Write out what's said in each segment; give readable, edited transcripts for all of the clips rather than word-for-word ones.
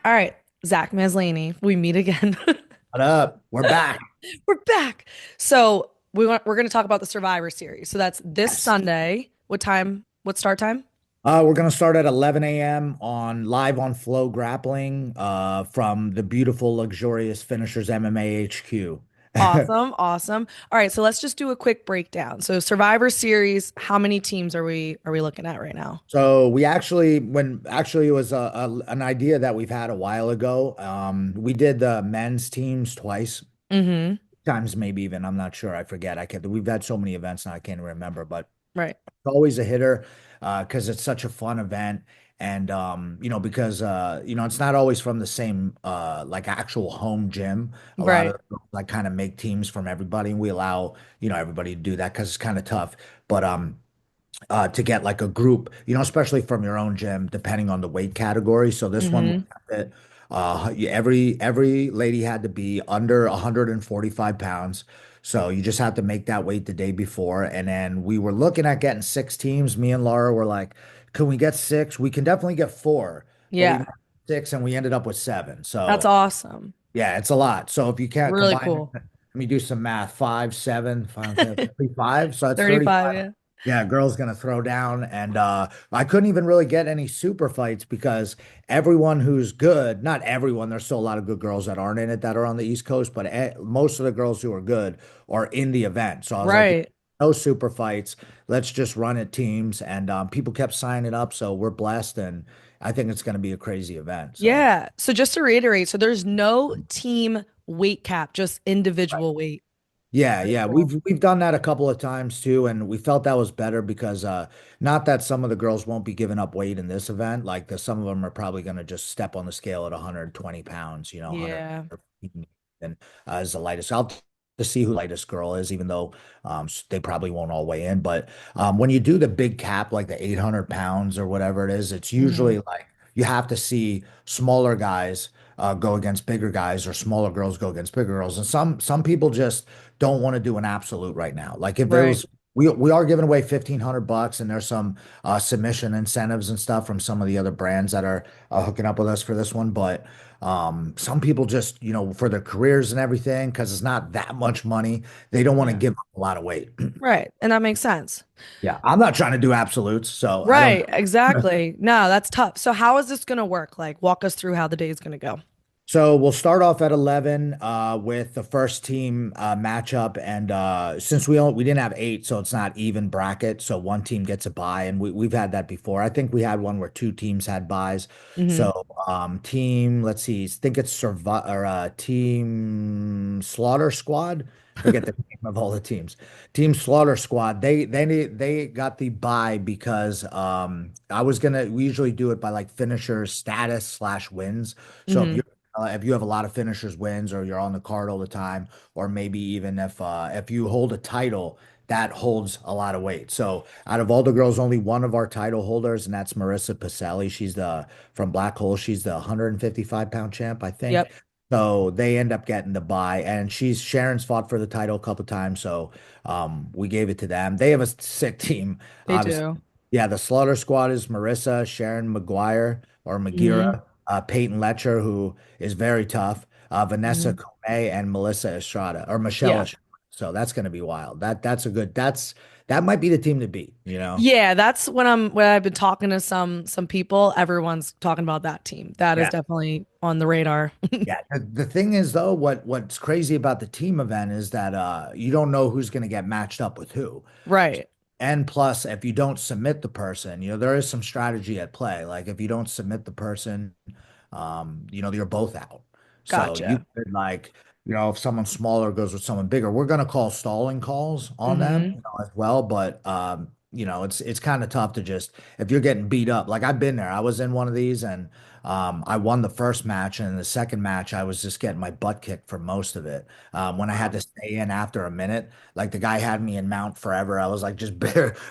All right, Zach Maslany, we meet again. What up? We're back. We're back. So we're going to talk about the Survivor Series. So that's this Yes. Sunday. What time? What start time? We're gonna start at 11 a.m. on live on Flow Grappling from the beautiful, luxurious Finishers MMA HQ. Awesome, awesome. All right, so let's just do a quick breakdown. So Survivor Series, how many teams are we looking at right now? So we actually, when actually it was an idea that we've had a while ago. We did the men's teams twice, Mm-hmm. times maybe even. I'm not sure. I forget. We've had so many events now I can't remember, but Right. always a hitter because it's such a fun event. And because it's not always from the same like actual home gym. A lot Right. of like kind of make teams from everybody, and we allow everybody to do that because it's kind of tough. But to get like a group, especially from your own gym, depending on the weight category. So this one, Mm-hmm. every lady had to be under 145 pounds. So you just have to make that weight the day before. And then we were looking at getting six teams. Me and Laura were like, can we get six? We can definitely get four, but we Yeah, met six and we ended up with seven. that's So awesome. yeah, it's a lot. So if you can't Really combine, cool. let me do some math. Five, seven, five, seven, 35. So that's 35, 35. yeah. Yeah, girl's gonna throw down, and I couldn't even really get any super fights because everyone who's good, not everyone, there's still a lot of good girls that aren't in it that are on the East Coast, but most of the girls who are good are in the event. So I was like, Right. no super fights, let's just run it teams, and people kept signing up, so we're blessed, and I think it's gonna be a crazy event. So. Yeah. So just to reiterate, so there's no team weight cap, just individual weight. Yeah, Very yeah. cool. We've done that a couple of times too, and we felt that was better because not that some of the girls won't be giving up weight in this event, like some of them are probably gonna just step on the scale at 120 pounds, 100 Yeah. and as the lightest. I'll to see who the lightest girl is, even though they probably won't all weigh in. But when you do the big cap, like the 800 pounds or whatever it is, it's Hmm. usually like you have to see smaller guys go against bigger guys or smaller girls go against bigger girls. And some people just don't want to do an absolute right now. Like if it Right. was, we are giving away 1,500 bucks, and there's some submission incentives and stuff from some of the other brands that are hooking up with us for this one. But some people just, for their careers and everything, because it's not that much money, they don't want to Yeah. give up a lot of weight. Right. And that makes sense. Yeah, I'm not trying to do absolutes, so I don't. Right. Exactly. No, that's tough. So how is this going to work? Like, walk us through how the day is going to go. So we'll start off at 11 with the first team matchup. And since we didn't have eight, so it's not even bracket. So one team gets a bye, and we've had that before. I think we had one where two teams had buys. Hmm. So let's see, I think it's Team Slaughter Squad. Forget the name of all the teams. Team Slaughter Squad. They got the bye because we usually do it by like finisher status slash wins. So Hmm. if you have a lot of finishers wins or you're on the card all the time, or maybe even if you hold a title that holds a lot of weight. So out of all the girls, only one of our title holders, and that's Marissa Pacelli. She's the from Black Hole. She's the 155-pound champ, I think. Yep. So they end up getting the bye, and Sharon's fought for the title a couple times, so we gave it to them. They have a sick team, They obviously. do. Yeah, the Slaughter Squad is Marissa, Sharon McGuire or Hmm. Magira, Peyton Letcher, who is very tough, Vanessa Hmm. Comey, and Melissa Estrada or Michelle Yeah. Estrada. So that's going to be wild. That might be the team to beat. Yeah, that's when I've been talking to some people, everyone's talking about that team. That is Yeah. definitely on the radar. Yeah. The thing is though, what's crazy about the team event is that you don't know who's going to get matched up with who. Right. And plus, if you don't submit the person, there is some strategy at play. Like if you don't submit the person, you're both out. So you Gotcha. could like, if someone smaller goes with someone bigger, we're gonna call stalling calls on them, Hmm. as well. But it's kind of tough to just if you're getting beat up. Like I've been there. I was in one of these, and I won the first match, and in the second match, I was just getting my butt kicked for most of it. When I had Wow. to stay in after a minute, like the guy had me in mount forever. I was like just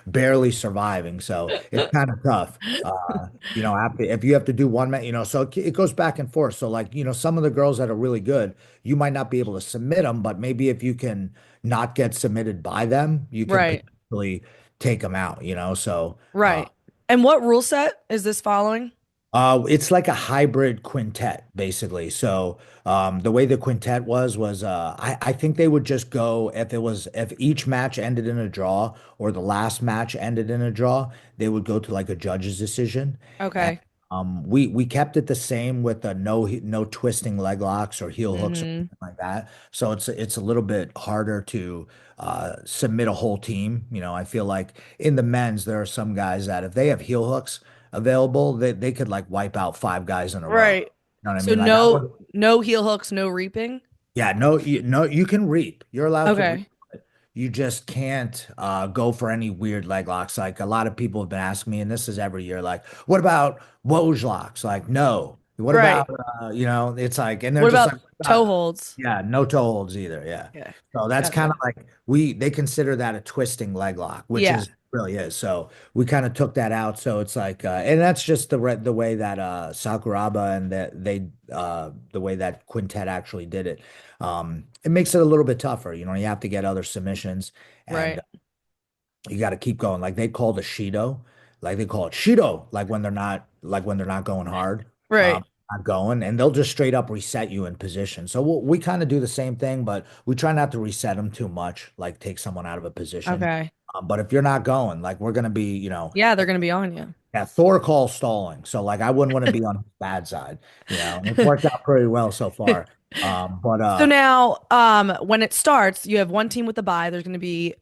barely surviving. So it's kind of tough. After if you have to do one match, so it goes back and forth. So like, some of the girls that are really good, you might not be able to submit them, but maybe if you can not get submitted by them, you can Right. potentially take them out. So Right. And what rule set is this following? It's like a hybrid quintet, basically. So, the way the quintet was I think they would just go if each match ended in a draw or the last match ended in a draw, they would go to like a judge's decision. And Okay. we kept it the same with the no twisting leg locks or heel hooks or Mm-hmm. anything like that. So it's a little bit harder to submit a whole team. I feel like in the men's there are some guys that if they have heel hooks available, they could like wipe out five guys in a row. Right. You know what I So mean? Like I no would, no heel hooks, no reaping. yeah, no, you can reap. You're allowed to reap. Okay. You just can't go for any weird leg locks. Like a lot of people have been asking me, and this is every year, like, what about Woj locks? Like, no. What Right. about it's like, and they're What just about like, toe holds? yeah, no toe holds either. Yeah. Yeah. So that's kind of Gotcha. like they consider that a twisting leg lock, which Yeah. is really is. So we kind of took that out. So it's like and that's just the way that Sakuraba and that the way that Quintet actually did it. It makes it a little bit tougher. You have to get other submissions and Right. you got to keep going. Like they call the Shido, like they call it Shido, like when they're not going hard, Right. not going, and they'll just straight up reset you in position. So we kind of do the same thing, but we try not to reset them too much, like take someone out of a position. Okay. But if you're not going, like we're gonna be, Yeah, they're gonna be on you. yeah, Thor calls stalling. So like I wouldn't want to be on his bad side, and it's worked out pretty well so far. But So now, when it starts, you have one team with the bye. There's going to be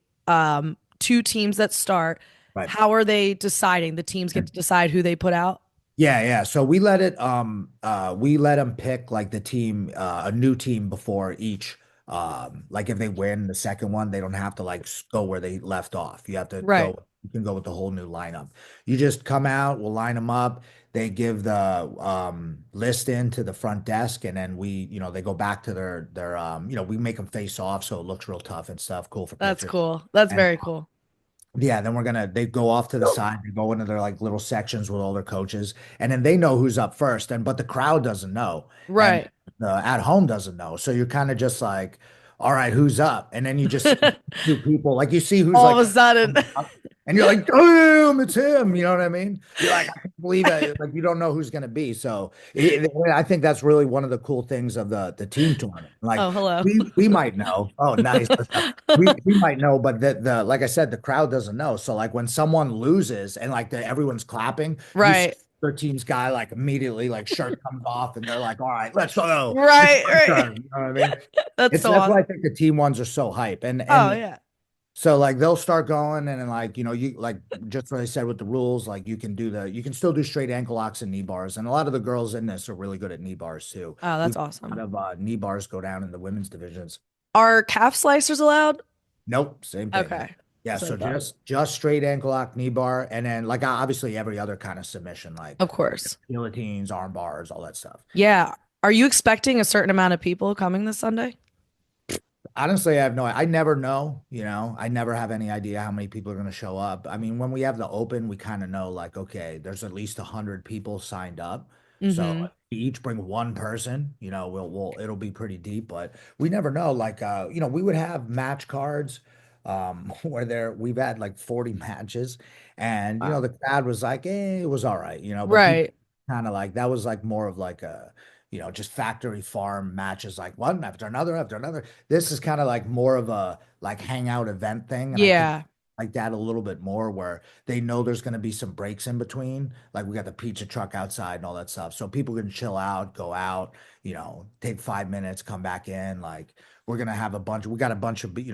two teams that start. right. How are they deciding? The teams get to decide who they put out? Yeah, yeah. So we let them pick like the team a new team before each like if they win the second one, they don't have to like go where they left off. Right. You can go with the whole new lineup. You just come out, we'll line them up. They give the list in to the front desk and then they go back to their we make them face off so it looks real tough and stuff, cool for That's pictures. cool. That's And very cool. yeah, then they go off to the side, they go into their like little sections with all their coaches, and then they know who's up first, but the crowd doesn't know, and Right. the at home doesn't know. So you're kind of just like, all right, who's up? And then you just see two people, like you see who's All like of a sudden. and you're like, damn, it's him. You know what I mean? You're like, I can't believe it. Like, you don't know who's going to be. So I think that's really one of the cool things of the team tournament. Like, Oh, hello. we might know. Oh, nice. We might know, but the like I said, the crowd doesn't know. So like when someone loses and like everyone's clapping, you see Right. their team's guy like immediately like shirt comes off and they're like, all right, let's go. It's Right. my Right. turn. You know what I mean? That's It's so that's why I awesome. think the team ones are so hype. And Oh, and yeah. so like they'll start going and then like you like just what I said with the rules like you can still do straight ankle locks and knee bars and a lot of the girls in this are really good at knee bars too. Oh, We that's a lot awesome. of knee bars go down in the women's divisions. Are calf slicers allowed? Nope, same thing. Yeah. Okay. Yeah, That's what I so thought. just straight ankle lock, knee bar, and then like obviously every other kind of submission like Of course. guillotines, arm bars, all that stuff. Yeah. Are you expecting a certain amount of people coming this Sunday? Honestly, I have no, I never know, I never have any idea how many people are going to show up. I mean, when we have the open, we kind of know like, okay, there's at least 100 people signed up. So Mm-hmm. if we each bring one person, it'll be pretty deep, but we never know. Like, we would have match cards, where we've had like 40 matches and, Wow. the crowd was like, it was all right, but people Right. kind of like, that was like more of like just factory farm matches, like one after another after another. This is kind of like more of a like hangout event thing, and I think Yeah. like that a little bit more where they know there's going to be some breaks in between. Like we got the pizza truck outside and all that stuff, so people can chill out, go out, take 5 minutes, come back in. Like we're gonna have we got a bunch of, if you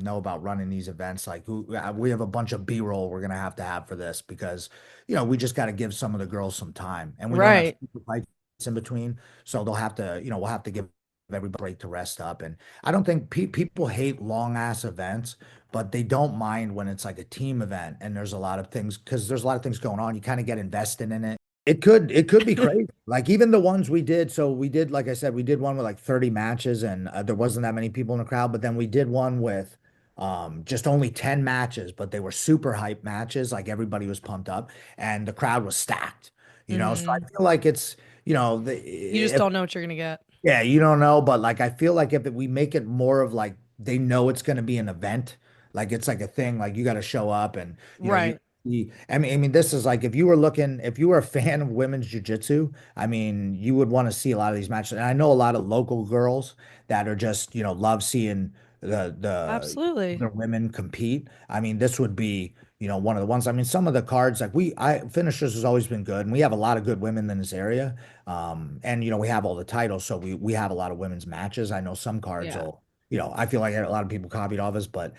know about running these events, like we have a bunch of B-roll we're gonna have to have for this because we just got to give some of the girls some time, and we don't have Right. super fights in between. So they'll have to, we'll have to give everybody a break to rest up. And I don't think people hate long ass events, but they don't mind when it's like a team event and there's a lot of things because there's a lot of things going on. You kind of get invested in it. It could be crazy. Like even the ones we did. So we did, like I said, we did one with like 30 matches and there wasn't that many people in the crowd. But then we did one with just only 10 matches, but they were super hype matches. Like everybody was pumped up and the crowd was stacked. So I Mm-hmm. feel like it's You just if don't know what you're gonna get. yeah, you don't know, but like I feel like if we make it more of like they know it's going to be an event, like it's like a thing, like you got to show up and you Right. I mean, this is like if you were looking, if you were a fan of women's jiu-jitsu, I mean, you would want to see a lot of these matches. And I know a lot of local girls that are just, love seeing the Absolutely. women compete. I mean, this would be, one of the ones. I mean, some of the cards like finishers has always been good, and we have a lot of good women in this area. And we have all the titles, so we have a lot of women's matches. I know some cards Yeah. will, I feel like a lot of people copied off us, but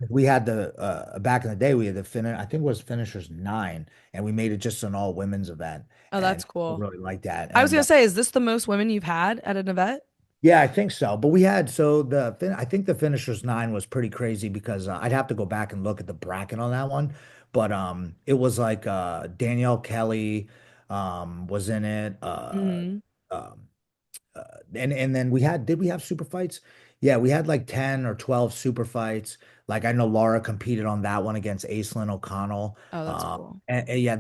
we had the back in the day, we had the finish, I think it was finishers 9, and we made it just an all women's event, Oh, and that's I cool. really like that. I was And gonna say, is this the most women you've had at an event? yeah, I think so. But I think the finishers 9 was pretty crazy because I'd have to go back and look at the bracket on that one, but it was like Danielle Kelly was in it. Hmm. Um, and then did we have super fights? Yeah, we had like 10 or 12 super fights. Like I know Laura competed on that one against Aislinn O'Connell. Oh, that's cool. And yeah,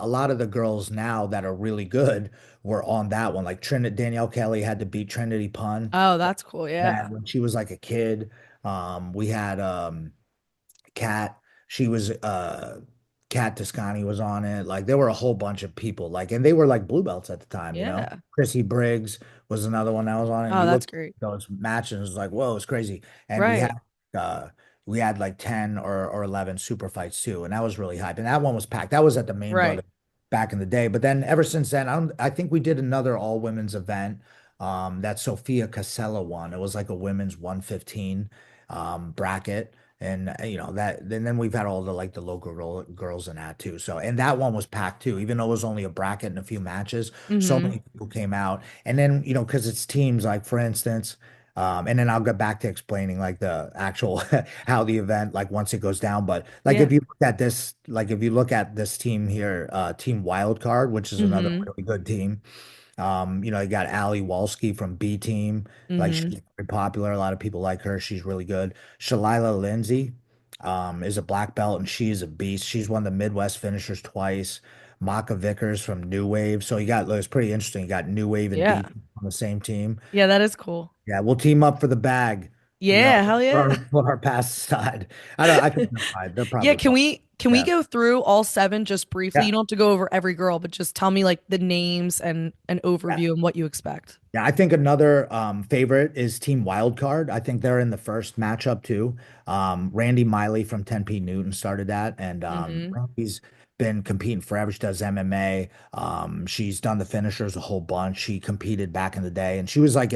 a lot of the girls now that are really good were on that one. Like Danielle Kelly had to beat Trinity Pun Oh, that's cool. that Yeah. when she was like a kid. We had Kat, she was Kat Toscani was on it. Like there were a whole bunch of people, like, and they were like blue belts at the time. Yeah. Chrissy Briggs was another one that was on it. And Oh, you that's look great. at those matches, and it was like, whoa, it's crazy. And Right. uh we had like 10 or 11 super fights too, and that was really hype. And that one was packed. That was at the main Right. brother back in the day. But then ever since then, I think we did another all women's event. That Sophia Casella won. It was like a women's 115 bracket. And then we've had all the like the local girls in that too. So and that one was packed too, even though it was only a bracket and a few matches. So Hmm. many people came out. And then because it's teams, like for instance, and then I'll get back to explaining like the actual how the event like once it goes down. But like Yeah. if you look at this team here, Team Wildcard, which is another Hmm. really good team. You got Ali Walski from B Team. Like Hmm. she's very popular. A lot of people like her. She's really good. Shalila Lindsay, is a black belt and she's a beast. She's won the Midwest finishers twice. Maka Vickers from New Wave. So it's pretty interesting. You got New Wave and B Yeah. Team on the same team. Yeah, that is cool. Yeah, we'll team up for the bag, Yeah, hell for yeah. our past side. I don't. I think they're fine. They're Yeah, probably can fine. we Yeah. go through all seven just briefly? Yeah. You don't have to go over every girl, but just tell me like the names and an Yeah. overview and what you expect. Yeah, I think another favorite is Team Wildcard. I think they're in the first matchup too. Randy Miley from 10P Newton started that, and Hmm. Randy's been competing forever. She does MMA. She's done the finishers a whole bunch. She competed back in the day, and she was like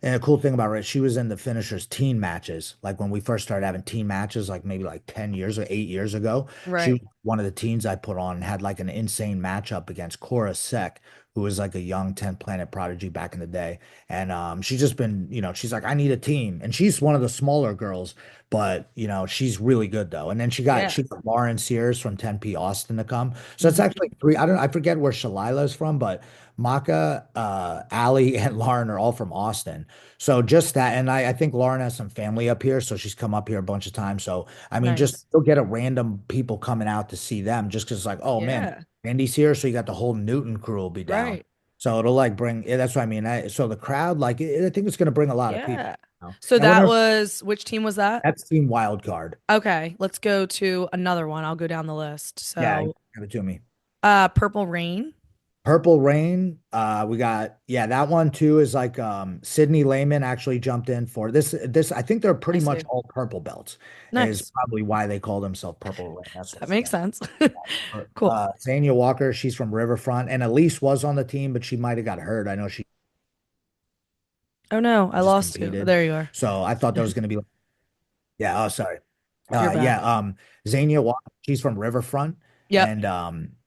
and a cool thing about her, she was in the finishers teen matches. Like when we first started having teen matches, like maybe like 10 years or 8 years ago, she Right. was one of the teens I put on and had like an insane matchup against Cora Sek, who was like a young 10 planet prodigy back in the day. And she's just been, she's like, I need a team. And she's one of the smaller girls, but she's really good though. And then Yeah. she got Lauren Sears from 10P Austin to come. So it's Hmm. actually three. I forget where Shalila is from, but Maka, Ali, and Lauren are all from Austin. So just that, and I think Lauren has some family up here, so she's come up here a bunch of times. So I mean, just Nice. you'll get a random people coming out to see them just because it's like, oh man, Yeah. Andy's here, so you got the whole Newton crew will be down. Right. So it'll like bring, yeah, that's what I mean. So the crowd, like, I think it's going to bring a lot of people. Yeah. You know? So And that whenever was which team was that? that's Team Wild Card, Okay, let's go to another one. I'll go down the list. yeah, So, give it to me. Purple Rain. Purple Rain, we got, yeah, that one too is like Sydney Lehman actually jumped in for this. I think they're I pretty much see. all purple belts, is Nice. probably why they call themselves Purple Rain. That's That what's makes yeah. sense. Cool. Zania Walker, she's from Riverfront, and Elise was on the team, but she might have got hurt. I know she Oh no, I just lost you. competed, There you are. so I thought that was going to be yeah. Oh, sorry. You're back. Yeah. Zania Walker, she's from Riverfront, Yep. and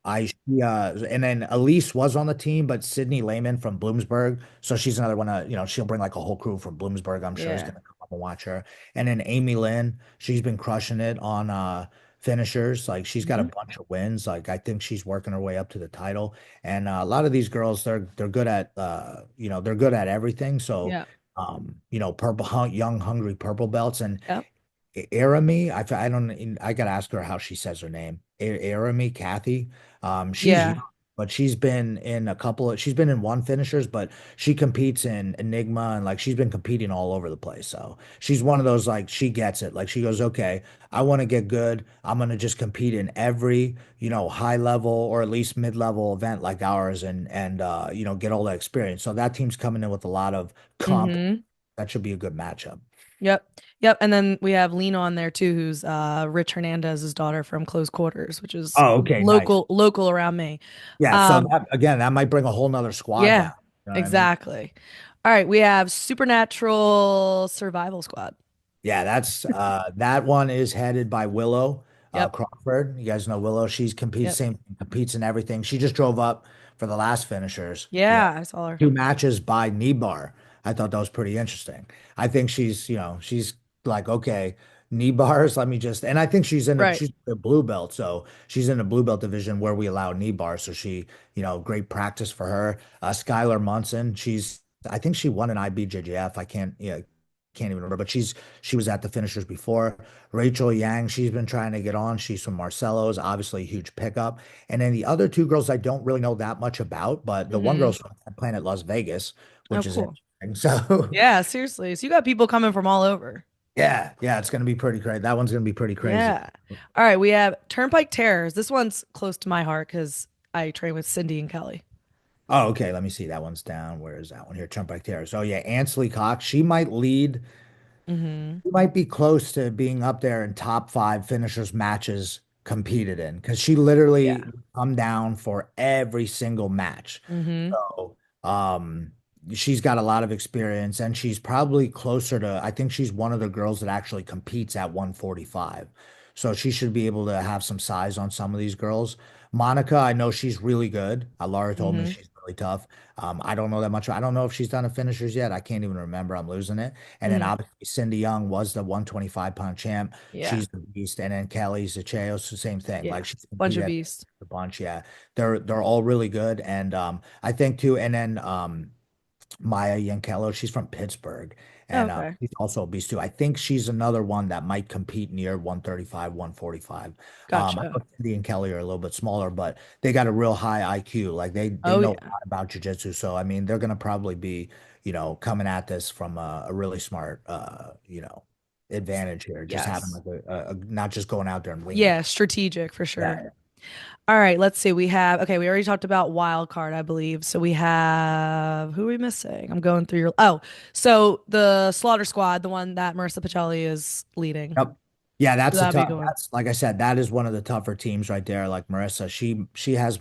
and then Elise was on the team, but Sydney Lehman from Bloomsburg, so she's another one. She'll bring like a whole crew from Bloomsburg. I'm sure is Yeah. gonna come up and watch her. And then Amy Lynn, she's been crushing it on finishers. Like she's got a Hmm. bunch of wins. Like I think she's working her way up to the title. And a lot of these girls, they're good at they're good at everything. So Yeah. young hungry purple belts and Yep. Arami, I don't, I gotta ask her how she says her name. Arami, Kathy. She's young, Yeah. but she's been in one finishers, but she competes in Enigma and like she's been competing all over the place. So she's one of those like she gets it. Like she goes, okay, I want to get good. I'm gonna just compete in every, high level or at least mid-level event like ours and get all that experience. So that team's coming in with a lot of comp. Mm-hmm. That should be a good matchup. Yep. Yep. And then we have Lena on there too, who's Rich Hernandez's daughter from Close Quarters, which is Oh, okay, nice. local around me. Yeah, so Um, that again, that might bring a whole nother squad yeah, down. You know what I mean? exactly. All right, we have Supernatural Survival Squad. Yeah, that one is headed by Willow Yep. Crawford. You guys know Willow. Yep. Competes in everything. She just drove up for the last finishers. Yeah, I saw her. Two matches by Nibar. I thought that was pretty interesting. I think she's like, okay, knee bars, let me just, and I think Right. she's a blue belt. So she's in the blue belt division where we allow knee bars. So great practice for her. Skylar Munson, I think she won an IBJJF. Can't even remember, but she was at the finishers before. Rachel Yang, she's been trying to get on. She's from Marcelo's, obviously a huge pickup. And then the other two girls I don't really know that much about, but the one Mm-hmm. girl's from Planet Las Vegas, Oh, which is cool. interesting. So Yeah, seriously. So you got people coming from all over. yeah, it's gonna be pretty crazy. That one's gonna be pretty crazy. Yeah. All right, we have Turnpike Terrors. This one's close to my heart because I train with Cindy and Kelly. Oh, okay. Let me see. That one's down. Where is that one here? Turnpike Terrace. Oh yeah, Ansley Cox. She might lead. Mm-hmm. She might be close to being up there in top five finishers matches competed in because she literally Yeah. come down for every single match. Mm-hmm. So, she's got a lot of experience and she's probably closer to, I think she's one of the girls that actually competes at 145. So she should be able to have some size on some of these girls. Monica, I know she's really good. Laura told me Mm-hmm. she's really tough. I don't know that much. I don't know if she's done a finishers yet. I can't even remember. I'm losing it. And then Mm-hmm. obviously Cindy Young was the 125-pound champ. Yeah. She's the beast. And then Kelly Zacheos, the same thing. Yeah. Like she's Bunch competed of at beasts. a bunch. Yeah. They're all really good. And I think too, and then Maya Yankello, she's from Pittsburgh. Oh, And okay. she's also a beast too. I think she's another one that might compete near 135, 145. I Gotcha. know Cindy and Kelly are a little bit smaller, but they got a real high IQ. Like they Oh, know a yeah. lot about jujitsu. So I mean, they're gonna probably be, coming at this from a really smart advantage here. Just having Yes. like not just going out there and winging it. Yeah, strategic for sure. Yeah. All right, let's see. Okay, we already talked about wild card, I believe. So we have, who are we missing? I'm going through so the Slaughter Squad, the one that Marissa Pacelli is leading. Yep. Yeah, So that'd be going. that's like I said, that is one of the tougher teams right there. Like Marissa, she has,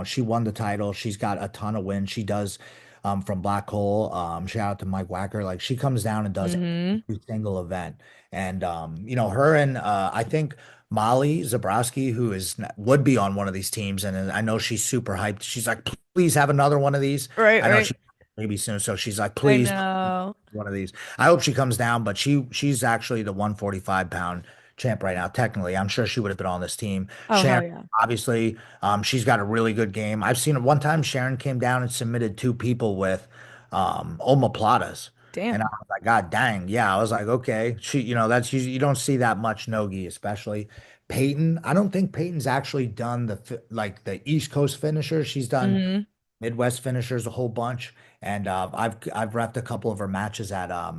she won the title. She's got a ton of wins. She does from Black Hole. Shout out to Mike Wacker. Like she comes down and does Mm-hmm. every single event. And her and I think Molly Zabrowski, who would be on one of these teams, and I know she's super hyped. She's like, please have another one of these. Right, I know right. she maybe soon. So she's like, I please know. one of these. I hope she comes down, but she's actually the 145-pound champ right now. Technically, I'm sure she would have been on this team. Oh, hell Sharon, yeah. obviously, she's got a really good game. I've seen it one time. Sharon came down and submitted two people with omoplatas. And I Damn. was like, God dang. Yeah. I was like, okay. That's usually, you don't see that much nogi, especially Peyton. I don't think Peyton's actually done like the East Coast finisher. She's done Mm-hmm. Midwest finishers a whole bunch. And I've repped a couple of her matches at I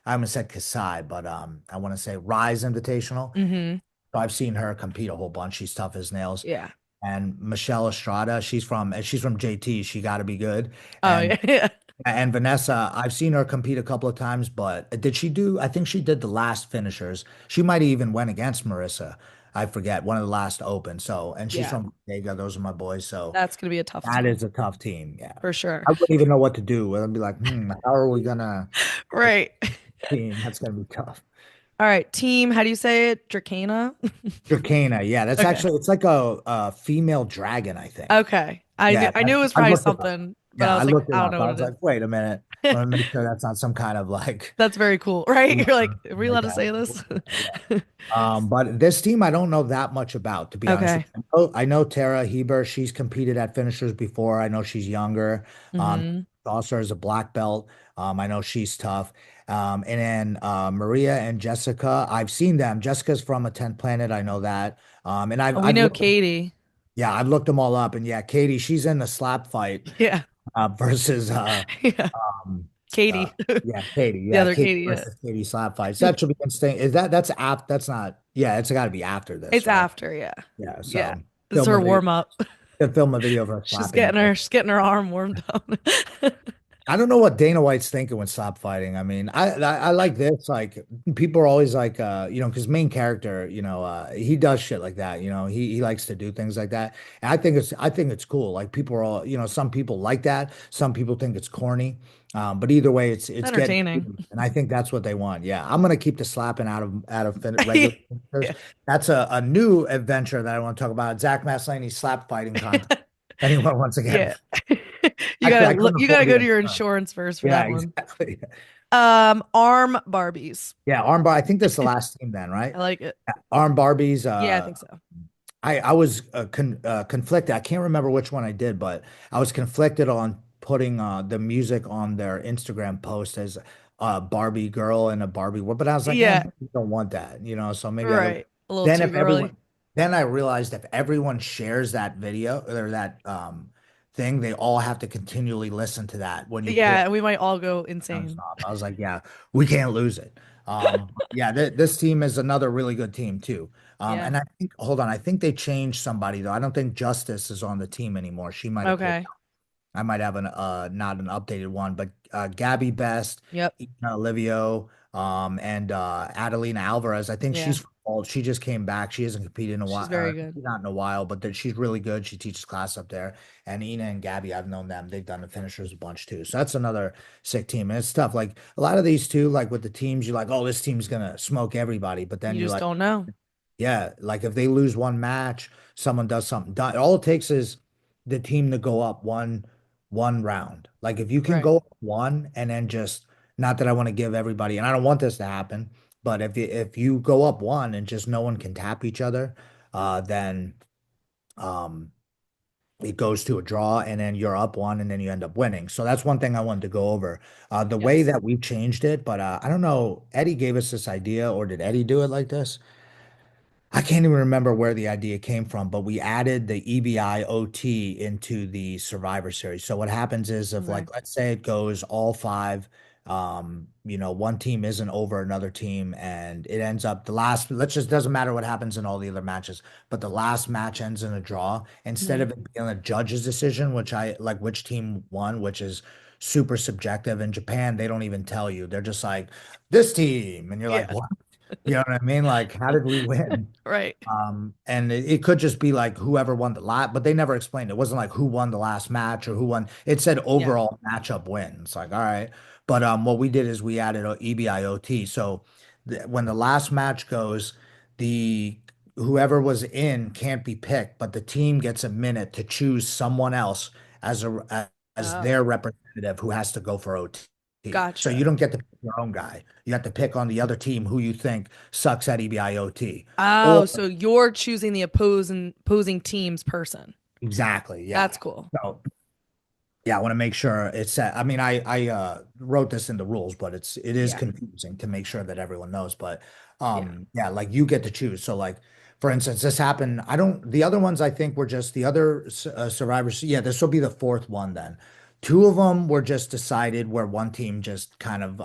almost said Kasai, but I want to say Rise Invitational. Mm-hmm. So I've seen her compete a whole bunch. She's tough as nails. Yeah. And Michelle Estrada, she's from JT. She got to be good. Oh, yeah. Yeah. And Vanessa, I've seen her compete a couple of times, but did she do? I think she did the last finishers. She might have even went against Marissa. I forget one of the last open. So, and she's Yeah. from Vega. Those are my boys. So That's gonna be a tough that team is a tough team. Yeah. for sure. I wouldn't even know what to do. I'd be like, how are we gonna Right. team? That's gonna be tough. All right, team. How do you say it? Dracana. Dracana, yeah, that's Okay. actually it's like a female dragon, I think. Okay. Yeah, I knew it was I probably looked it up. something, but Yeah, I I was like, looked it I don't up. know I what was like, it wait a minute. I is. want to make sure that's not some kind of like That's very cool, right? You're like, are we like allowed to that. say this? Yeah. But this team I don't know that much about, to be honest with Okay. you. I know Tara Heber, she's competed at finishers before. I know she's younger. Mm-hmm. Also is a black belt. I know she's tough. And then Maria and Jessica, I've seen them. Jessica's from a 10th planet, I know that. And Oh, we I've know looked Katie. Yeah, I've looked them all up, and yeah, Katie, she's in the slap fight Yeah. versus Yeah. um uh Katie. yeah, Katie. The Yeah, other Katie Katie, yeah. versus Katie slap fights. That should be interesting. Is that's after that's not yeah, it's gotta be after this, It's right? after, yeah. Yeah, Yeah. so This is film a her video warm up. film a video of her slapping each other. She's getting her arm warmed up. I don't know what Dana White's thinking with stop fighting. I mean, I like this. Like people are always like, because main character, he does shit like that. He likes to do things like that. And I think it's cool. Like people are all, some people like that. Some people think it's corny. But either way, it's getting Entertaining. views, and I think that's what they want. Yeah, I'm gonna keep the slapping out of regular Yeah. finishers. That's a new adventure that I want to talk about. Zach Maslany slap fighting contest. Anyone wants to get Yeah. actually I couldn't You gotta afford the go to your insurance. insurance first for Yeah, that one. exactly. Arm Barbies. Yeah, armbar. I think that's the last team then, right? I like it. Arm Barbies. Yeah, I think so. I was conflicted. I can't remember which one I did, but I was conflicted on putting the music on their Instagram post as a Barbie girl and a Barbie world. But I was like, yeah, Yeah, maybe I don't want that, so maybe I don't. right. A little Then too if girly. everyone, then I realized if everyone shares that video or that thing, they all have to continually listen to that when you play Yeah, we might all go insane. nonstop. I was like, yeah, we can't lose it. Yeah, this team is another really good team too. Yeah. And I think, hold on, I think they changed somebody though. I don't think Justice is on the team anymore. She might have pulled. Okay. I might have an not an updated one, but Gabby Best, Yep. Ina Olivio, and Adelina Alvarez. I think Yeah. she's old. She just came back. She hasn't competed in a She's while, very or good. not in a while, but she's really good. She teaches class up there. And Ina and Gabby, I've known them. They've done the finishers a bunch too. So that's another sick team. And it's tough. Like a lot of these too, like with the teams, you're like, oh, this team's gonna smoke everybody. But then You you're just like, don't know. yeah, like if they lose one match, someone does something done. All it takes is the team to go up one round. Like if you can Right. go up one and then just not that I want to give everybody, and I don't want this to happen, but if you go up one and just no one can tap each other, then um it goes to a draw and then you're up one and then you end up winning. So that's one thing I wanted to go over. The way Yes. that we changed it, but I don't know, Eddie gave us this idea, or did Eddie do it like this? I can't even remember where the idea came from, but we added the EBIOT into the Survivor Series. So what happens is if Okay. like let's say it goes all five, one team isn't over another team and it ends up the last, let's just doesn't matter what happens in all the other matches, but the last match ends in a draw. Instead Mhm. of it being a judge's decision, which I like which team won, which is super subjective. In Japan, they don't even tell you. They're just like this team, and you're like, Yeah. what? You know what I mean? Like, how did we win? Right. And it could just be like whoever won the last, but they never explained. It wasn't like who won the last match or who won. It said Yeah. overall matchup win. It's like, all right. But what we did is we added a EBIOT. So when the last match goes, the whoever was in can't be picked, but the team gets a minute to choose someone else as Oh, their representative who has to go for OT. So you gotcha. don't get to pick your own guy. You have to pick on the other team who you think sucks at EBIOT. Oh, Or so you're choosing the opposing team's person. exactly, That's yeah. cool. So yeah, I want to make sure it's set. I mean, I wrote this in the rules, but it is Yeah. confusing to make sure that everyone knows. But Yeah. yeah, like you get to choose. So like for instance, this happened. I don't. The other ones I think were just the other survivors. Yeah, this will be the fourth one then. Two of them were just decided where one team just kind of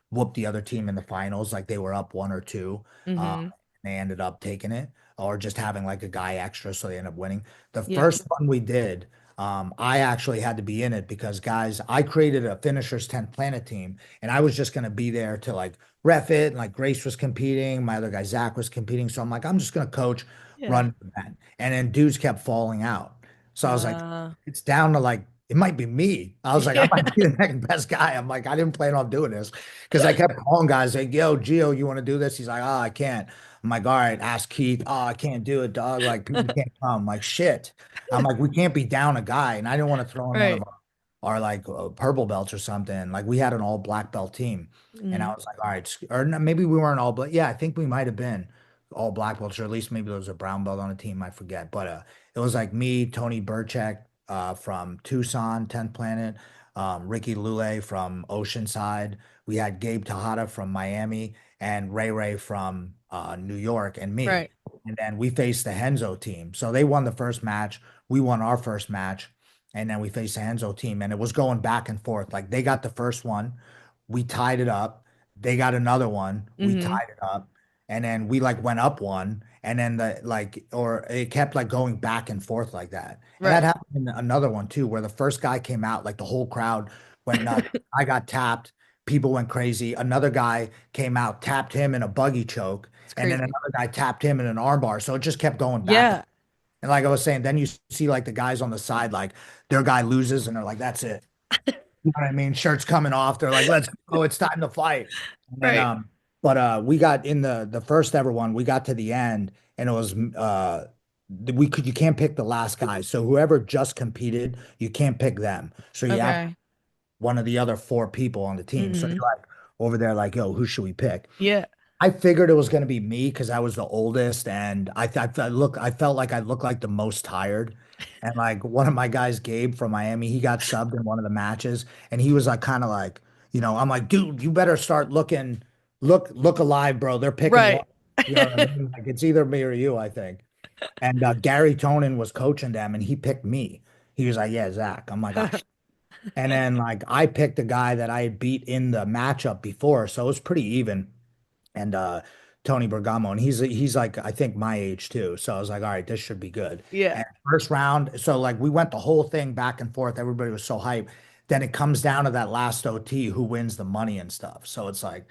whooped the other team in the finals, like they were up one or two. Uh, Mm-hmm. they ended up taking it, or just having like a guy extra, so they end up winning. The Yeah. first one we did. I actually had to be in it because, guys, I created a finishers 10th planet team and I was just going to be there to like ref it. And like Grace was competing. My other guy, Zach, was competing. So I'm like, I'm just going to coach, Yeah. run the event. And then dudes kept falling out. So I was like, Uh, it's down to like, it might be me. I was like, I yeah. might be the next best guy. I'm like, I didn't plan on doing this because I kept calling guys like, yo, Gio, you want to do this? He's like, oh, I can't. I'm like, all right, ask Keith. Oh, I can't do it, dog. Like, people can't come. I'm like, shit. I'm like, we can't be down a guy. And I didn't want to throw in one of Right. our like purple belts or something. Like we had an all black belt team. And I Mm. was like, all right, or maybe we weren't all black. Yeah, I think we might have been all black belts, or at least maybe there was a brown belt on the team. I forget. But it was like me, Tony Burchak from Tucson, 10th Planet, Ricky Lule from Oceanside. We had Gabe Tejada from Miami. and Ray Ray from New York and me. Right. And then we faced the Henzo team. So they won the first match. We won our first match. And then we faced the Henzo team. And it was going back and forth. Like they got the first one. We tied it up. They got another one. We Mm-hmm. tied it up. And then we like went up one. And then the like, or it kept like going back and forth like that. And that Right. happened in another one too, where the first guy came out, like the whole crowd went nuts. I got tapped. People went crazy. Another guy came out, tapped him in a buggy choke, It's and then crazy. another guy tapped him in an armbar. So it just kept going back. Yeah. And like I was saying, then you see like the guys on the side, like their guy loses, and they're like, "That's it." You know what I mean? Shirts coming off. They're like, "Let's go! It's time to fight." And then, Right. but we got in the first ever one. We got to the end, and it was we could you can't pick the last guy. So whoever just competed, you can't pick them. So you have Okay. one of the other four people on the team. So Mm-hmm. you're like over there, like, yo, who should we pick? Yeah. I figured it was going to be me because I was the oldest, and I felt like I looked like the most tired. And like one of my guys, Gabe from Miami, he got subbed in one of the matches, and he was like, kind of like, I'm like, dude, you better start look alive, bro. They're picking one. Right. You know what I mean? Like it's either me or you, I think. And Gary Tonin was coaching them, and he picked me. He was like, yeah, Zach. I'm like, oh, and then like I picked a guy that I had beat in the matchup before, so it was pretty even. And Tony Bergamo, and he's like I think my age too. So I was like, all right, this should be good. Yeah. And first round, so like we went the whole thing back and forth. Everybody was so hyped. Then it comes down to that last OT who wins the money and stuff. So it's like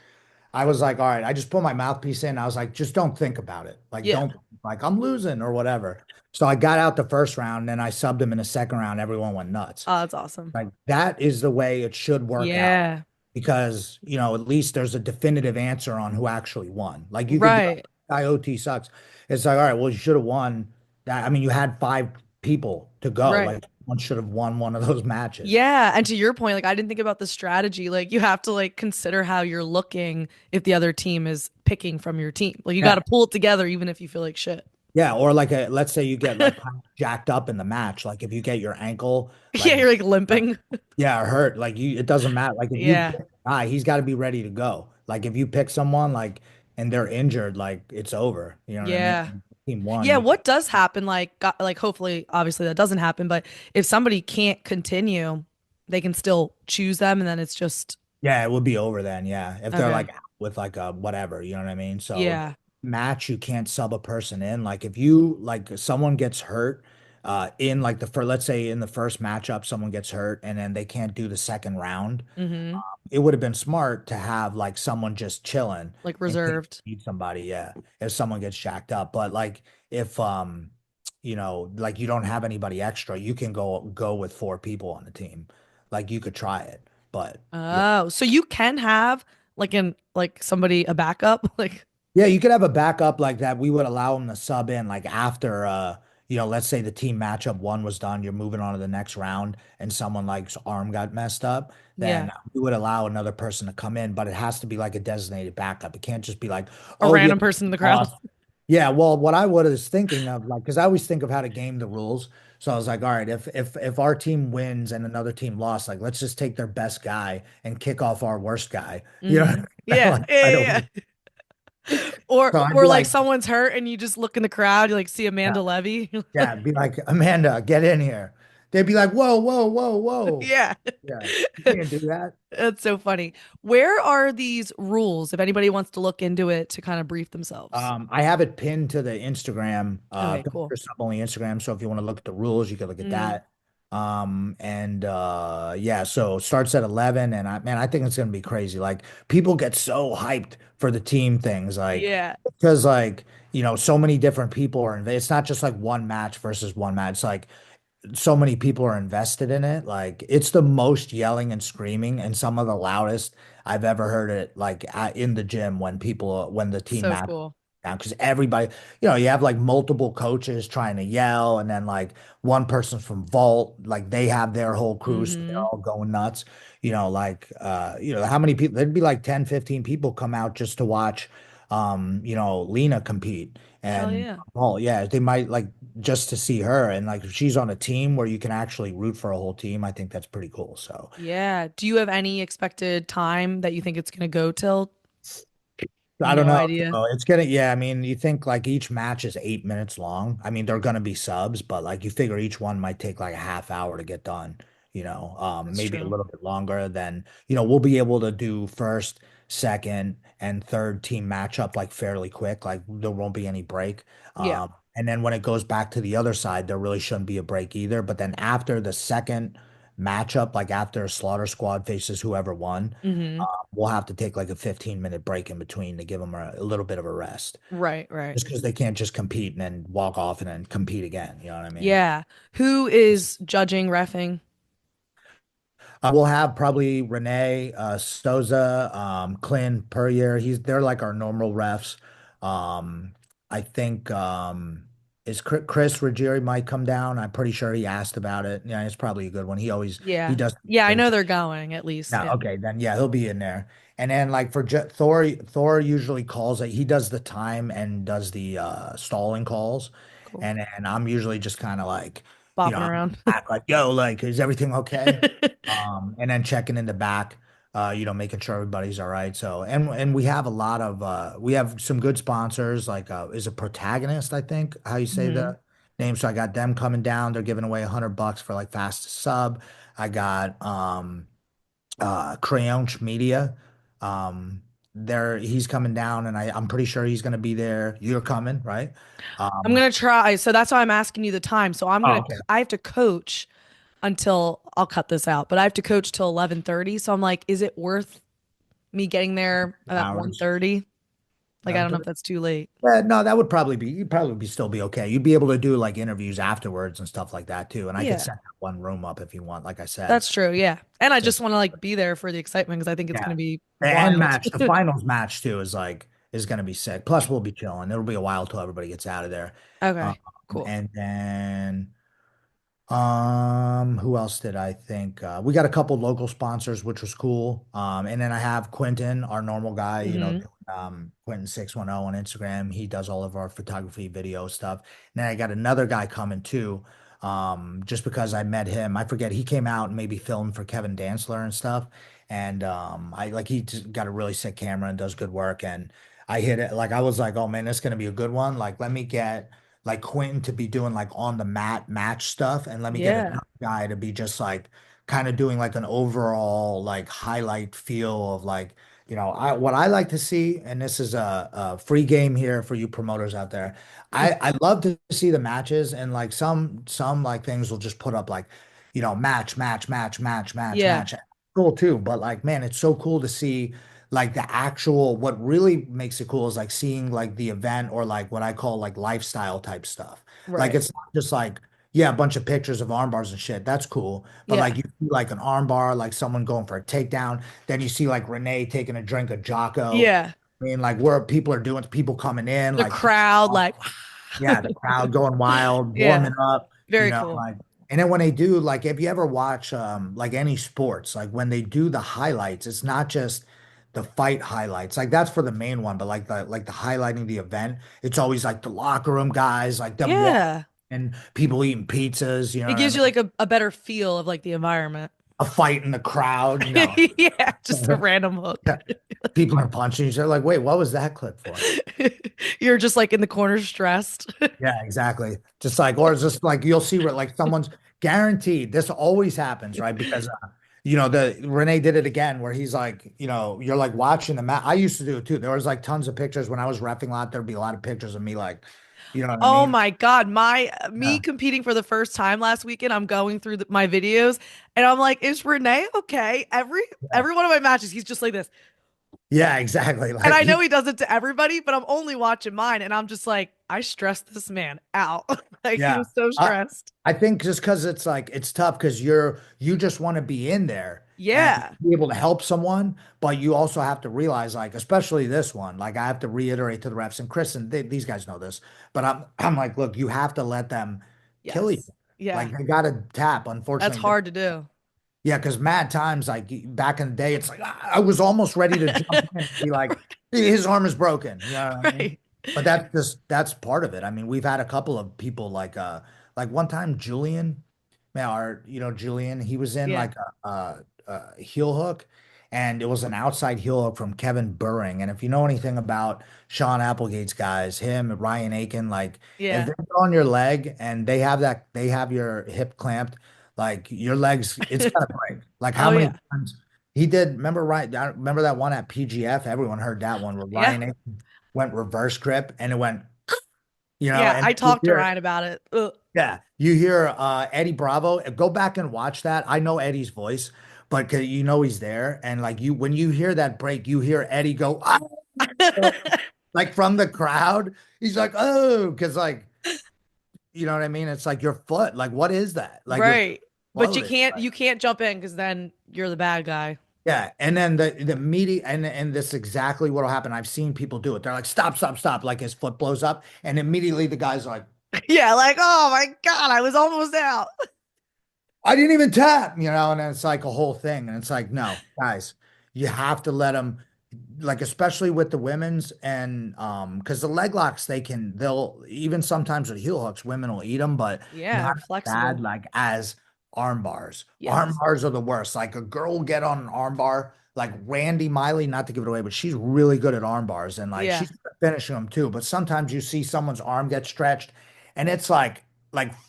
I was like, all right, I just put my mouthpiece in. I was like, just don't think about it. Like, Yeah. don't like I'm losing or whatever. So I got out the first round, and then I subbed him in the second round. Everyone went nuts. Oh, that's awesome. Like that is the way it should work out Yeah. because, at least there's a definitive answer on who actually won. Like you could be Right. like, IoT sucks. It's like, all right, well, you should have won that. I mean, you had five people to go. Right. Like one should have won one of those matches. Yeah. And to your point, like I didn't think about the strategy. Like you have to like consider how you're looking if the other team is picking from your team. Like you got Yeah. to pull it together even if you feel like shit. Yeah. Or like let's say you get like kind of jacked up in the match. Like if you get your ankle, Yeah, like, you're like limping. yeah, hurt. Like it doesn't matter. Like if you Yeah. pick a guy, he's got to be ready to go. Like if you pick someone like and they're injured, like it's over. You know what I Yeah. mean? Team one, Yeah, you what does happen like hopefully obviously that doesn't happen, but if somebody can't continue, they can still choose them and then it's just Yeah, it would be over then. Yeah. If they're okay. like with like a whatever, you know what I mean? So Yeah. match, you can't sub a person in. Like if you like someone gets hurt in like the first, let's say in the first matchup, someone gets hurt and then they can't do the second round. Mm-hmm. It would have been smart to have like someone just chilling Like in case reserved. you need somebody, yeah, if someone gets jacked up. But like if like you don't have anybody extra, you can go with four people on the team. Like you could try it. But yeah. Oh, so you can have like somebody a backup like Yeah, you could have a backup like that. We would allow them to sub in like after let's say the team matchup one was done, you're moving on to the next round and someone like's arm got messed up, then yeah, we would allow another person to come in, but it has to be like a designated backup. It can't just be like, a oh, the random other person in the team crowd. lost. Yeah, well, what I was thinking of, like, because I always think of how to game the rules. So I was like, all right, if our team wins and another team lost, like let's just take their best guy and kick off our worst guy. You know, Hmm. Yeah. like Yeah, I yeah, don't. yeah. Or So I'd or be like like, someone's hurt and you just look in the crowd, you like see yeah. Amanda Levy. Yeah, be like, Amanda, get in here. They'd be like, whoa, whoa, whoa, whoa. Yeah. Yeah, you can't do that. That's so funny. Where are these rules if anybody wants to look into it to kind of brief themselves? I have it pinned to the Instagram, Okay, cool. picture sub only Instagram. So if you want to look at the rules, you can look at Mm, that. And yeah, so it starts at 11, and I think it's gonna be crazy. Like people get so hyped for the team things, like yeah. because like so many different people are involved. It's not just like one match versus one match. It's like so many people are invested in it. Like it's the most yelling and screaming and some of the loudest I've ever heard it like in the gym when the team So match cool. down because everybody, you have like multiple coaches trying to yell and then like one person from Vault, like they have their whole crew, so they're Hmm. all going nuts. How many people, there'd be like 10, 15 people come out just to watch Lena compete. Hell And yeah. oh yeah, they might like just to see her and like if she's on a team where you can actually root for a whole team, I think that's pretty cool. So Yeah. Do you have any expected time that you think it's gonna go till? I don't No know. idea. So it's gonna, yeah. I mean, you think like each match is 8 minutes long. I mean, they're gonna be subs, but like you figure each one might take like a half hour to get done. That's Maybe a true. little bit longer. Then we'll be able to do first, second, and third team matchup like fairly quick. Like there won't be any break. Yeah. And then when it goes back to the other side, there really shouldn't be a break either. But then after the second matchup, like after Slaughter Squad faces whoever won. Hmm. We'll have to take like a 15-minute break in between to give them a little bit of a rest. Right, right. Just because they can't just compete and then walk off and then compete again. You know what I mean? Yeah. Who is judging refing? We'll have probably Renee, Souza, Clint Purrier. They're like our normal refs. Um, I think is Chris Ruggieri might come down. I'm pretty sure he asked about it. Yeah, it's probably a good one. He Yeah. does Yeah, I know research. they're going at least. No, Yeah. okay, then yeah, he'll be in there. And then like for Thor usually calls it. He does the time and does the stalling calls. Cool. And I'm usually just kind of like, Bopping I'm around. back like, yo, like, is everything okay? And then checking in the back, making sure everybody's all right. So and we have a lot of we have some good sponsors, like is a protagonist, I think, how you say Hmm. the name. So I got them coming down. They're giving away $100 for like fastest sub. I got Creonch Media. Um, he's coming down, and I'm pretty sure he's going to be there. You're coming, right? I'm Um, gonna try. So that's why I'm asking you the time. So oh, okay. I have to coach until I'll cut this out, but I have to coach till 11:30. So I'm like, is it worth me getting there at Hours. 1:30? Like, I don't know if 11:30. that's too late. No, that would probably be. You'd probably be still be okay. You'd be able to do like interviews afterwards and stuff like that too. And I could Yeah, set that one room up if you want, like I said. that's true. Yeah. And I So, just want to like be there for the excitement because I think it's yeah, gonna be and wild. match the finals match too is going to be sick. Plus, we'll be chilling. It'll be a while till everybody gets out of there. Um, Okay, cool. and then. Who else did I think? We got a couple local sponsors, which was cool. And then I have Quentin, our normal guy, Hmm. Quentin 610 on Instagram. He does all of our photography, video stuff. And then I got another guy coming too. Just because I met him, I forget he came out and maybe filmed for Kevin Dantzler and stuff. And I like he just got a really sick camera and does good work. And I hit it like I was like, oh man, this is gonna be a good one. Like, let me get like Quentin to be doing like on the mat match stuff, and let me get Yeah. another guy to be just like kind of doing like an overall like highlight feel of like, what I like to see, and this is a free game here for you promoters out there. I love to see the matches, and like some like things will just put up like, match, match, match, match, match, Yeah. match. Cool too, but like, man, it's so cool to see like the actual what really makes it cool is like seeing like the event or like what I call like lifestyle type stuff. Like Right. it's not just like, yeah, a bunch of pictures of arm bars and shit. That's cool. But Yeah. like you see like an arm bar, like someone going for a takedown. Then you see like Renee taking a drink of Jocko. Yeah. I mean, like where people are doing, people coming in, The like crowd, like, yeah, the crowd going wild, yeah. warming up, Very cool. like, and then when they do, like, if you ever watch, like any sports, like when they do the highlights, it's not just the fight highlights, like that's for the main one, but like the highlighting the event, it's always like the locker room guys, like them walking Yeah. and people eating pizzas, you know It what I gives you mean? like a better feel of like the environment. A fight in the crowd, Yeah, just a random hook. yeah, people are punching each other, like, wait, what was that clip for? You're just like in the corner stressed. Yeah, exactly. Just like, or it's just like you'll see where like someone's guaranteed. This always happens, right? Because the Renee did it again, where he's like, you're like watching the match. I used to do it too. There was like tons of pictures when I was reffing a lot. There'd be a lot of pictures of me, like, you know what I Oh mean? my God, my me Yeah, competing for the first time last weekend, I'm going through my videos and I'm like, is Renee okay? yeah, Every one of my matches, he's just like this. yeah, exactly. And Like I know he does it to everybody, but I'm only watching mine and I'm just like, I stressed this man out. Like he yeah. was so I stressed. I think just because it's like it's tough because you just want to be in there and Yeah. be able to help someone, but you also have to realize like, especially this one, like I have to reiterate to the refs and Chris and these guys know this, but I'm like, look, you have to let them kill you. Yes. Yeah. Like they got to tap. That's Unfortunately, hard to do. yeah, because mad times like back in the day, it's like I was almost ready to jump in and be like, his arm is broken. You know what I mean? Right. But that's part of it. I mean, we've had a couple of people like one time Julian, man, Julian, he was in Yeah. like a heel hook and it was an outside heel hook from Kevin Burring. And if you know anything about Sean Applegate's guys, him, Ryan Aiken, like if Yeah. they're on your leg and they have your hip clamped, like your legs, it's gonna break. Like how Oh many yeah. times he did? Remember, right? I remember that one at PGF. Everyone heard that one where Yeah. Ryan Aiken went reverse grip and it went, Yeah. and I you talked to hear, Ryan about it. Ugh. yeah, you hear Eddie Bravo. Go back and watch that. I know Eddie's voice, but you know he's there, and like you, when you hear that break, you hear Eddie go, "Ah!" Like from the crowd. He's like, "Oh," because like you know what I mean. It's like your foot. Like what is that? Like your foot Right. But floated. you can't jump in because then you're the bad guy. Yeah, and then the media and this is exactly what'll happen. I've seen people do it. They're like, "Stop, stop, stop!" Like his foot blows up, and immediately the guy's like, Yeah, like, oh my God, I was almost out. I didn't even tap, and then it's like a whole thing. And it's like, no, guys, you have to let them, like, especially with the women's and, because the leg locks, they'll, even sometimes with heel hooks, women will eat them, but Yeah, not they're as bad, flexible. like, as arm bars. Arm Yes. bars are the worst. Like, a girl will get on an arm bar, like Randy Miley, not to give it away, but she's really good at arm bars and, like, Yeah. she's finishing them too. But sometimes you see someone's arm get stretched and it's like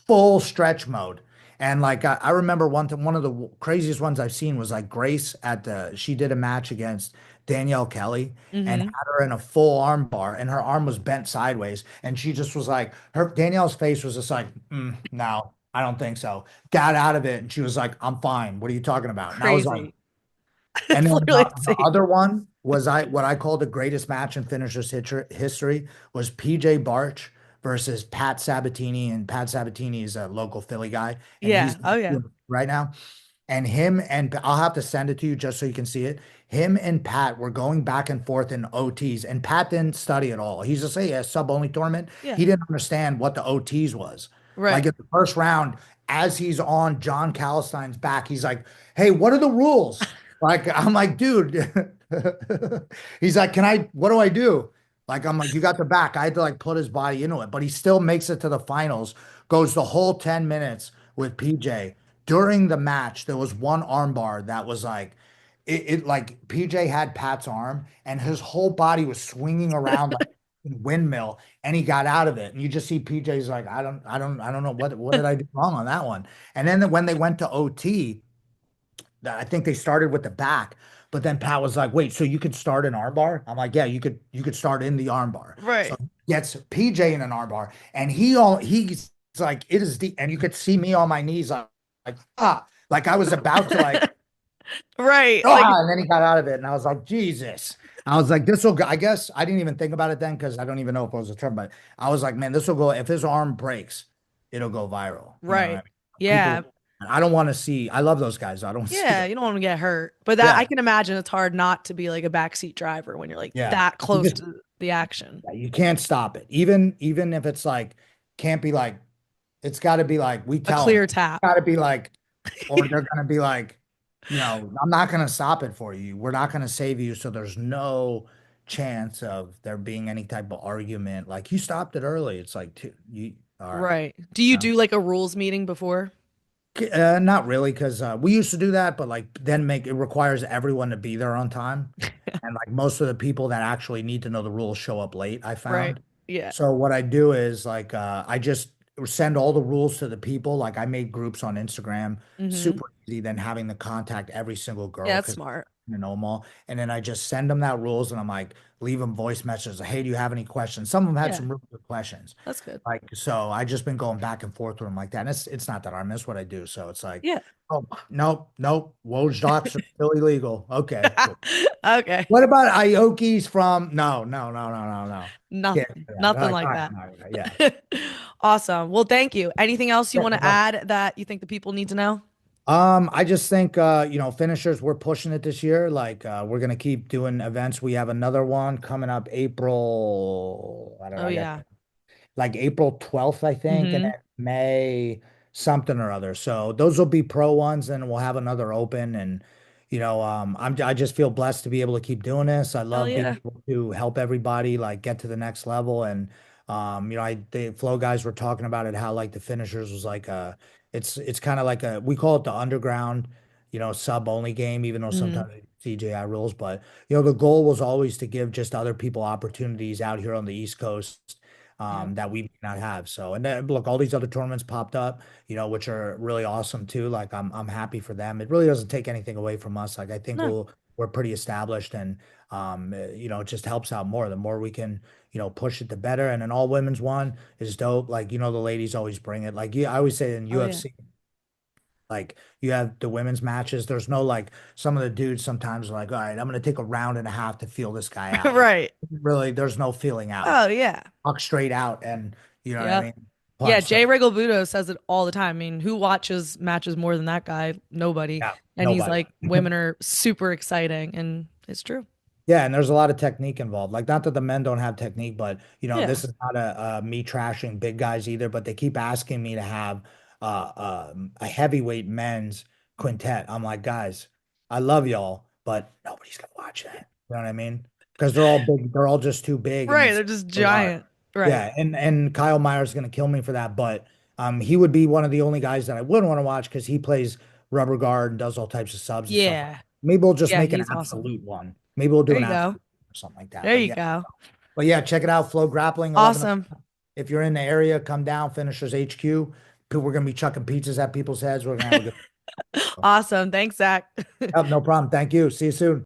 full stretch mode. And like I remember one of the craziest ones I've seen was like Grace she did a match against Danielle Kelly and had Mm-hmm. her in a full arm bar and her arm was bent sideways and she just was like her Danielle's face was just like no, I don't think so. Got out of it and she was like, I'm fine. What are you talking about? And I was like, Crazy. and It's then literally the insane. other one was what I call the greatest match in finishers history was PJ Barch versus Pat Sabatini. And Pat Sabatini is a local Philly guy, and Yeah. he's Oh yeah. right now. And him and I'll have to send it to you just so you can see it. Him and Pat were going back and forth in OTs, and Pat didn't study at all. He's just a sub-only tournament. Yeah. He didn't understand what the OTs was. Like Right. in the first round, as he's on John Calistein's back, he's like, "Hey, what are the rules?" Like I'm like, "Dude." He's like, what do I do?" Like I'm like, "You got the back." I had to like put his body into it, but he still makes it to the finals, goes the whole 10 minutes with PJ. During the match, there was one armbar that was like like PJ had Pat's arm and his whole body was swinging around like a windmill and he got out of it. And you just see PJ's like, I don't know what did I do wrong on that one. And then when they went to OT, I think they started with the back, but then Pat was like, "Wait, so you could start an armbar?" I'm like, "Yeah, you could start in the armbar." So Right. he gets PJ in an armbar, and he's like, "It is deep," and you could see me on my knees, like I was about to like, Right. Like, and then he got out of it, and I was like, "Jesus." I was like, "This will go." I guess I didn't even think about it then because I don't even know if it was a term, but I was like, "Man, this will go. If his arm breaks, it'll go viral." You know what I right. mean? Yeah. People, I don't want to see. I love those guys. I don't see Yeah. it. You don't want to get hurt. But that I Yeah. can imagine it's hard not to be like a backseat driver when you're like Yeah. that You close just to the action. you can't stop it. Even if it's like can't be like it's got to be like we A tell them clear it's tap. got to be like or they're gonna be like, I'm not gonna stop it for you. We're not gonna save you, so there's no chance of there being any type of argument. Like you stopped it early. It's like you all right. Right. Do you do like a rules meeting before? Not really, because we used to do that, but like then make it requires everyone to be there on time. And like most of the people that actually need to know the rules show up late, I Right. found. Yeah. So what I do is like I just send all the rules to the people. Like I made groups on Instagram, Mm-hmm. super easy than having to contact every single Yeah, girl that's because smart. I know them all. And then I just send them that rules and I'm like, leave them voice messages. Hey, do you have any questions? Some of them had Yeah, some really good questions. that's good. Like, so I just been going back and forth with them like that. And it's not that hard. That's what I do. So it's like, Yeah. oh, nope, nope. Woj docs are still illegal. Okay, cool. Okay. What about Aoki's from? No, no, no, no, no, no. Yeah, Nothing. yeah. They're Nothing like, all like right, that. all right, all right, yeah. Awesome. Well, thank you. Anything else you Yeah, want no to problem. add that you think the people need to know? I just think finishers, we're pushing it this year. Like we're gonna keep doing events. We have another one coming up April. I don't know, Oh I got yeah. like April 12th, I think, and Mm-hmm. then May something or other. So those will be pro ones, and we'll have another open. And I just feel blessed to be able to keep doing this. I Hell love being yeah. able to help everybody like get to the next level. And the flow guys were talking about it, how like the finishers was like it's kind of like we call it the underground, sub only game, even though Mm-hmm. sometimes CJI rules, but the goal was always to give just other people opportunities out here on the East Coast Yeah. that we may not have. So, and then look, all these other tournaments popped up, which are really awesome too. Like I'm happy for them. It really doesn't take anything away from us. Like I think No. we're pretty established, and it just helps out more. The more we can, push it, the better. And an all women's one is dope. Like, the ladies always bring it. Like, yeah, I always say in Oh yeah. UFC, like you have the women's matches. There's no like some of the dudes sometimes are like, all right, I'm gonna take a round and a half to feel this guy out. Like Right. really, there's no feeling out. Oh yeah. Walk straight out and you know what I Yep. mean? Yeah, Punch. Jay So Regalbuto says it all the time. I mean, who watches matches more than that guy? Nobody. yeah, And he's nobody. like, women are super exciting, and it's true. Yeah, and there's a lot of technique involved. Like, not that the men don't have technique, but Yeah. this is not a me trashing big guys either. But they keep asking me to have a heavyweight men's quintet. I'm like, guys, I love y'all, but nobody's gonna watch that. You know what I mean? Because they're all big. They're all just too big, and Right. it's They're just really hard. giant. Right. Yeah, and Kyle Meyer's gonna kill me for that, but he would be one of the only guys that I wouldn't want to watch because he plays rubber guard and does all types of subs and stuff. Yeah. Maybe we'll just Yeah, make an he's awesome. absolute one. Maybe we'll do There an you go. absolute or something like that. There But you yeah, go. check it out. Flow Grappling, 11 Awesome. o'clock. If you're in the area, come down, Finishers HQ. We're gonna be chucking pizzas at people's heads. We're gonna have a good. Awesome. Thanks, Zach. Yep, no problem. Thank you. See you soon.